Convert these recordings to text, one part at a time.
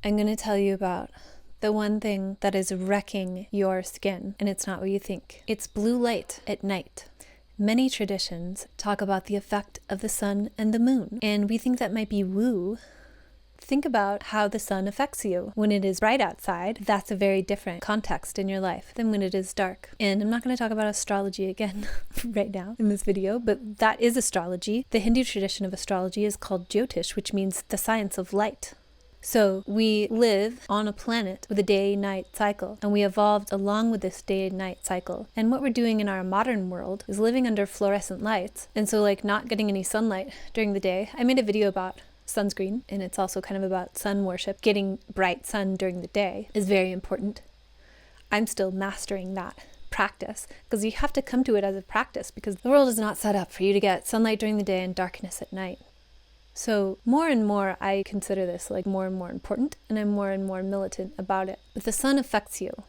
I'm going to tell you about the one thing that is wrecking your skin, and it's not what you think. It's blue light at night. Many traditions talk about the effect of the sun and the moon, and we think that might be woo. Think about how the sun affects you. When it is bright outside, that's a very different context in your life than when it is dark. And I'm not going to talk about astrology again right now in this video, but that is astrology. The Hindu tradition of astrology is called Jyotish, which means the science of light. So we live on a planet with a day-night cycle, and we evolved along with this day-night cycle. And what we're doing in our modern world is living under fluorescent lights, and so like not getting any sunlight during the day. I made a video about sunscreen, and it's also kind of about sun worship. Getting bright sun during the day is very important. I'm still mastering that practice because you have to come to it as a practice because the world is not set up for you to get sunlight during the day and darkness at night. So more and more I consider this like more and more important, and I'm more and more militant about it. But the sun affects you,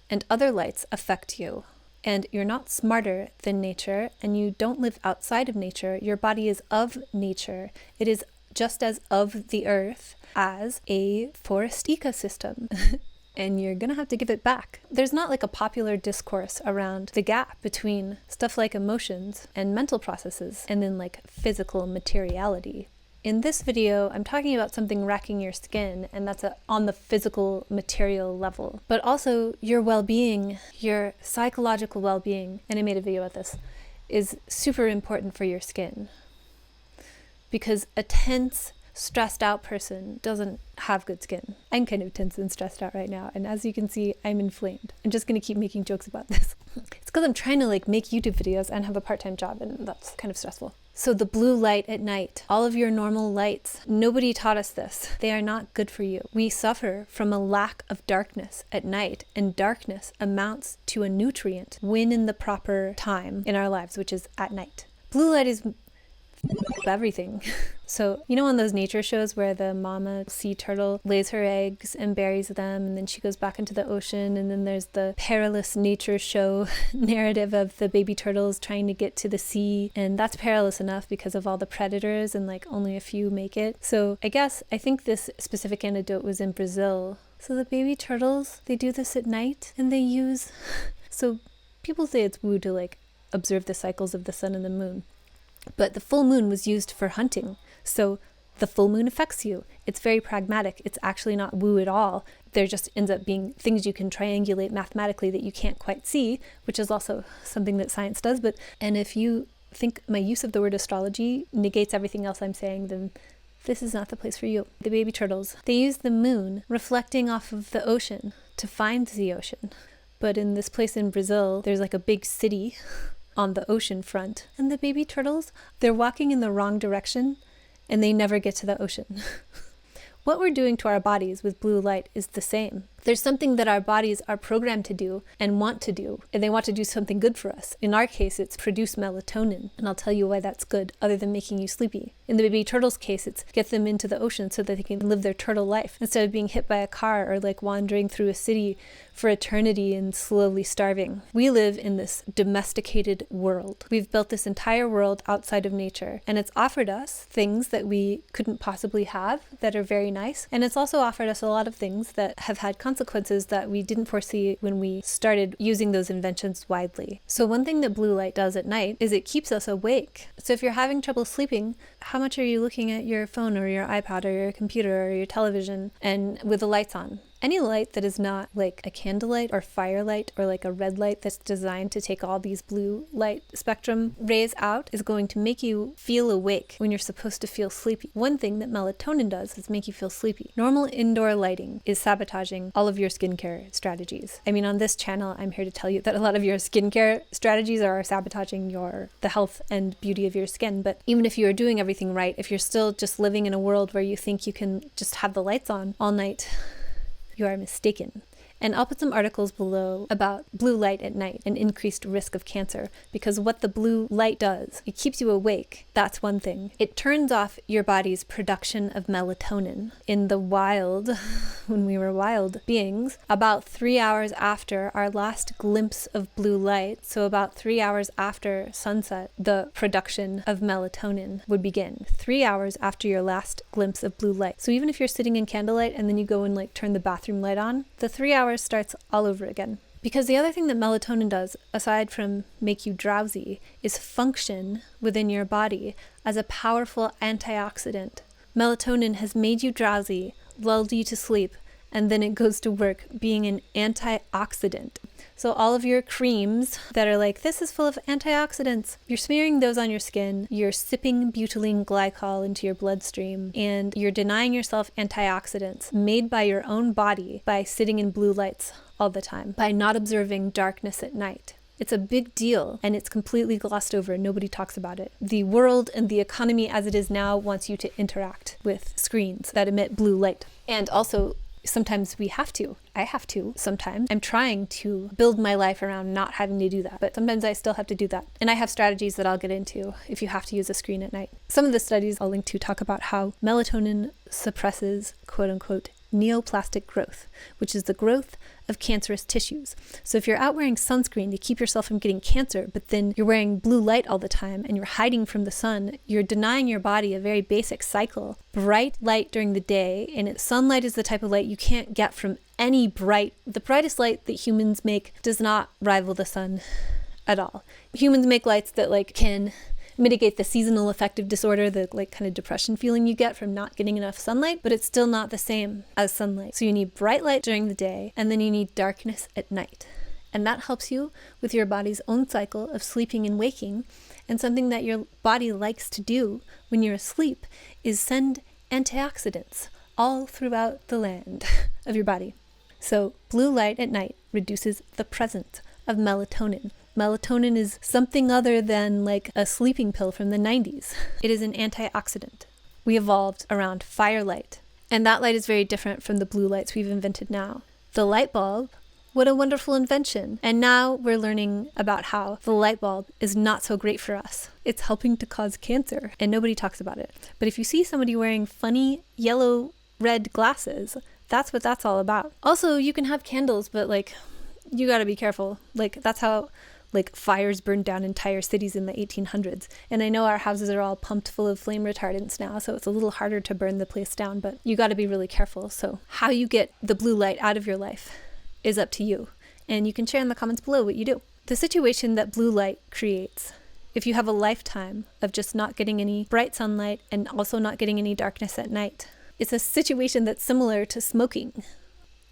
and other lights affect you. And you're not smarter than nature, and you don't live outside of nature. Your body is of nature. It is just as of the earth as a forest ecosystem. And you're gonna have to give it back. There's not like a popular discourse around the gap between stuff like emotions and mental processes and then like physical materiality. In this video, I'm talking about something wrecking your skin, and that's on the physical material level, but also your well-being, your psychological well-being, and I made a video about this, is super important for your skin. Because a tense, stressed out person doesn't have good skin. I'm kind of tense and stressed out right now, and as you can see, I'm inflamed. I'm just gonna keep making jokes about this. It's because I'm trying to like make YouTube videos and have a part-time job, and that's kind of stressful. So the blue light at night, all of your normal lights, nobody taught us this. They are not good for you. We suffer from a lack of darkness at night, and darkness amounts to a nutrient when in the proper time in our lives, which is at night. Blue light is everything. So, you know, on those nature shows where the mama sea turtle lays her eggs and buries them, and then she goes back into the ocean, and then there's the perilous nature show narrative of the baby turtles trying to get to the sea, and that's perilous enough because of all the predators, and like only a few make it. So I think this specific anecdote was in Brazil. So the baby turtles, they do this at night, and they use, so people say it's woo to like observe the cycles of the sun and the moon. But the full moon was used for hunting. So the full moon affects you. It's very pragmatic. It's actually not woo at all. There just ends up being things you can triangulate mathematically that you can't quite see, which is also something that science does. And if you think my use of the word astrology negates everything else I'm saying, then this is not the place for you. The baby turtles, they use the moon reflecting off of the ocean to find the ocean. But in this place in Brazil, there's like a big city on the ocean front, and the baby turtles, they're walking in the wrong direction and they never get to the ocean. What we're doing to our bodies with blue light is the same. There's something that our bodies are programmed to do and want to do, and they want to do something good for us. In our case, it's produce melatonin, and I'll tell you why that's good, other than making you sleepy. In the baby turtle's case, it's get them into the ocean so that they can live their turtle life, instead of being hit by a car or like wandering through a city for eternity and slowly starving. We live in this domesticated world. We've built this entire world outside of nature, and it's offered us things that we couldn't possibly have that are very nice, and it's also offered us a lot of things that have had consequences that we didn't foresee when we started using those inventions widely. So one thing that blue light does at night is it keeps us awake. So if you're having trouble sleeping, how much are you looking at your phone or your iPad or your computer or your television and with the lights on? Any light that is not like a candlelight or firelight or like a red light that's designed to take all these blue light spectrum rays out is going to make you feel awake when you're supposed to feel sleepy. One thing that melatonin does is make you feel sleepy. Normal indoor lighting is sabotaging all of your skincare strategies. I mean, on this channel, I'm here to tell you that a lot of your skincare strategies are sabotaging the health and beauty of your skin. But even if you are doing everything right, if you're still just living in a world where you think you can just have the lights on all night, you are mistaken. And I'll put some articles below about blue light at night and increased risk of cancer, because what the blue light does, it keeps you awake. That's one thing. It turns off your body's production of melatonin. In the wild, when we were wild beings, about 3 hours after our last glimpse of blue light, so about 3 hours after sunset, the production of melatonin would begin. 3 hours after your last glimpse of blue light. So even if you're sitting in candlelight and then you go and like turn the bathroom light on, the 3 hours starts all over again. Because the other thing that melatonin does, aside from make you drowsy, is function within your body as a powerful antioxidant. Melatonin has made you drowsy, lulled you to sleep, and then it goes to work being an antioxidant. So all of your creams that are like, this is full of antioxidants, you're smearing those on your skin, you're sipping butylene glycol into your bloodstream, and you're denying yourself antioxidants made by your own body by sitting in blue lights all the time, by not observing darkness at night. It's a big deal, and it's completely glossed over. Nobody talks about it. The world and the economy as it is now wants you to interact with screens that emit blue light. And also, sometimes we have to. I have to sometimes. I'm trying to build my life around not having to do that, but sometimes I still have to do that. And I have strategies that I'll get into if you have to use a screen at night. Some of the studies I'll link to talk about how melatonin suppresses, quote unquote, neoplastic growth, which is the growth of cancerous tissues. So if you're out wearing sunscreen to keep yourself from getting cancer, but then you're wearing blue light all the time and you're hiding from the sun, you're denying your body a very basic cycle. Bright light during the day, and sunlight is the type of light you can't get from any the brightest light that humans make does not rival the sun at all. Humans make lights that like can mitigate the seasonal affective disorder, the like kind of depression feeling you get from not getting enough sunlight, but it's still not the same as sunlight. So you need bright light during the day, and then you need darkness at night. And that helps you with your body's own cycle of sleeping and waking. And something that your body likes to do when you're asleep is send antioxidants all throughout the land of your body. So blue light at night reduces the presence of melatonin. Melatonin is something other than like a sleeping pill from the 90s. It is an antioxidant. We evolved around firelight, and that light is very different from the blue lights we've invented now. The light bulb, what a wonderful invention. And now we're learning about how the light bulb is not so great for us. It's helping to cause cancer, and nobody talks about it. But if you see somebody wearing funny yellow-red glasses, that's what that's all about. Also, you can have candles, but like, you gotta be careful. Like, that's how like fires burned down entire cities in the 1800s. And I know our houses are all pumped full of flame retardants now, so it's a little harder to burn the place down, but you got to be really careful. So how you get the blue light out of your life is up to you. And you can share in the comments below what you do. The situation that blue light creates, if you have a lifetime of just not getting any bright sunlight and also not getting any darkness at night, it's a situation that's similar to smoking.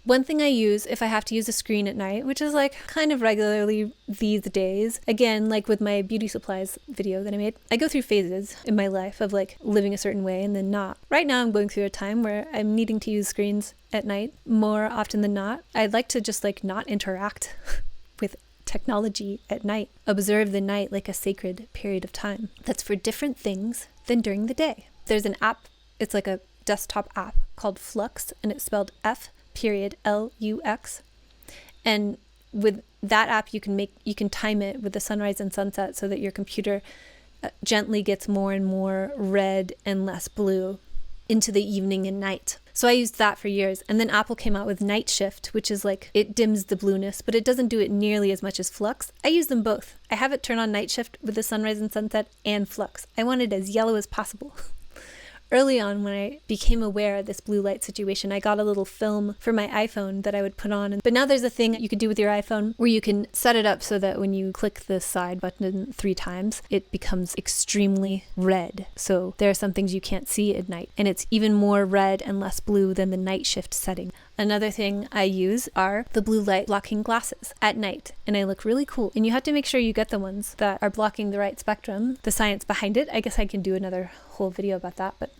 One thing I use if I have to use a screen at night, which is like kind of regularly these days, again, like with my beauty supplies video that I made, I go through phases in my life of like living a certain way and then not. Right now I'm going through a time where I'm needing to use screens at night more often than not. I'd like to just like not interact with technology at night. Observe the night like a sacred period of time. That's for different things than during the day. There's an app, it's like a desktop app called Flux, and it's spelled F.Lux. And with that app, you can time it with the sunrise and sunset so that your computer gently gets more and more red and less blue into the evening and night. So I used that for years. And then Apple came out with Night Shift, which is like, it dims the blueness, but it doesn't do it nearly as much as Flux. I use them both. I have it turn on Night Shift with the sunrise and sunset and Flux. I want it as yellow as possible. Early on, when I became aware of this blue light situation, I got a little film for my iPhone that I would put on. But now there's a thing you could do with your iPhone where you can set it up so that when you click the side button 3 times, it becomes extremely red. So there are some things you can't see at night. And it's even more red and less blue than the night shift setting. Another thing I use are the blue light blocking glasses at night, and I look really cool. And you have to make sure you get the ones that are blocking the right spectrum. The science behind it, I guess I can do another whole video about that, but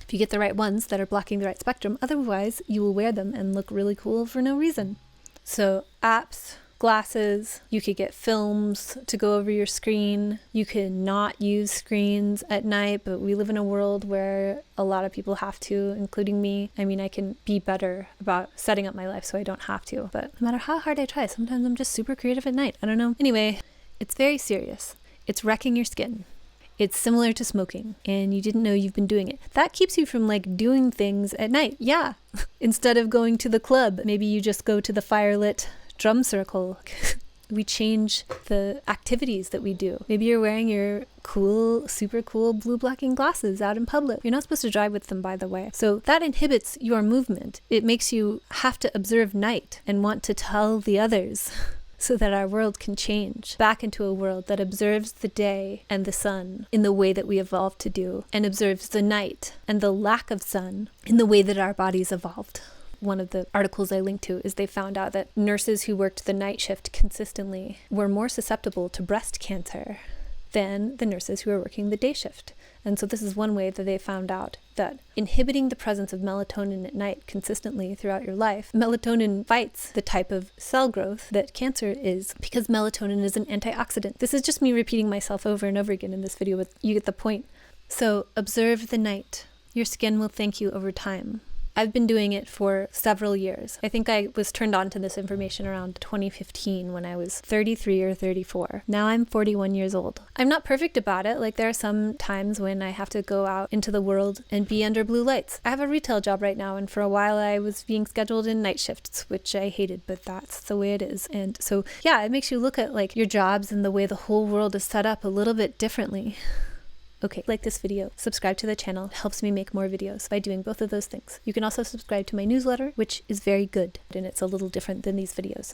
if you get the right ones that are blocking the right spectrum, otherwise you will wear them and look really cool for no reason. So apps glasses. You could get films to go over your screen. You could not use screens at night, but we live in a world where a lot of people have to, including me. I mean, I can be better about setting up my life so I don't have to, but no matter how hard I try, sometimes I'm just super creative at night. I don't know. Anyway, it's very serious. It's wrecking your skin. It's similar to smoking, and you didn't know you've been doing it. That keeps you from like doing things at night. Yeah. Instead of going to the club, maybe you just go to the firelit drum circle. We change the activities that we do. Maybe you're wearing your cool, super cool blue blocking glasses out in public. You're not supposed to drive with them, by the way. So that inhibits your movement. It makes you have to observe night and want to tell the others so that our world can change back into a world that observes the day and the sun in the way that we evolved to do, and observes the night and the lack of sun in the way that our bodies evolved. One of the articles I linked to is they found out that nurses who worked the night shift consistently were more susceptible to breast cancer than the nurses who were working the day shift. And so this is one way that they found out that inhibiting the presence of melatonin at night consistently throughout your life, melatonin fights the type of cell growth that cancer is, because melatonin is an antioxidant. This is just me repeating myself over and over again in this video, but you get the point. So observe the night. Your skin will thank you over time. I've been doing it for several years. I think I was turned on to this information around 2015 when I was 33 or 34. Now I'm 41 years old. I'm not perfect about it. Like, there are some times when I have to go out into the world and be under blue lights. I have a retail job right now, and for a while I was being scheduled in night shifts, which I hated, but that's the way it is. And so, yeah, it makes you look at like your jobs and the way the whole world is set up a little bit differently. Okay, like this video, subscribe to the channel. It helps me make more videos by doing both of those things. You can also subscribe to my newsletter, which is very good, and it's a little different than these videos.